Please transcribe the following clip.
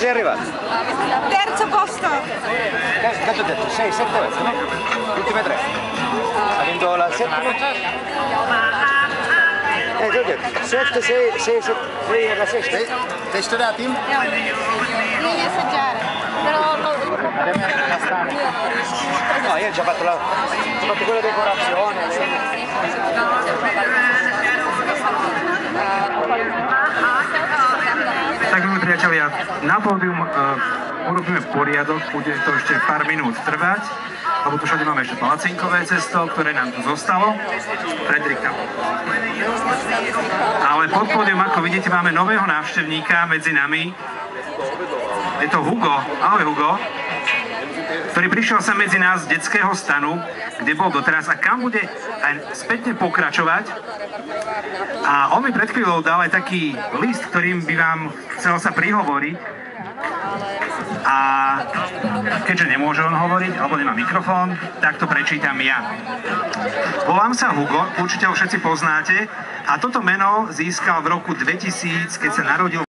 sei arrivato? Terzo posto. Che ti ho detto? 6, 7 volte, no? Ultime 3. Ha vinto la settima? Ti ho detto, 7, 6, 6, 7, 6 è la sesta. Sei studiati? Devi assaggiare. Però No, io ho già fatto quella decorazione. Tak, milí priatelia, na pódium urobíme poriadok, bude to ešte pár minút trvať, lebo tu všade máme ešte palacinkové cesto, ktoré nám tu zostalo. Fredrika. Ale pod pódium, ako vidíte, máme nového návštevníka medzi nami. Je to Hugo. Ahoj, Hugo. Ktorý prišiel sa medzi nás z detského stanu, kde bol doteraz a kam bude aj spätne pokračovať. A on mi pred chvíľou dal aj taký list, ktorým by vám chcel sa prihovoriť. A keďže nemôže on hovoriť, alebo nemá mikrofón, tak to prečítam ja. Volám sa Hugo, určite ho všetci poznáte, a toto meno získal v roku 2000, keď sa narodil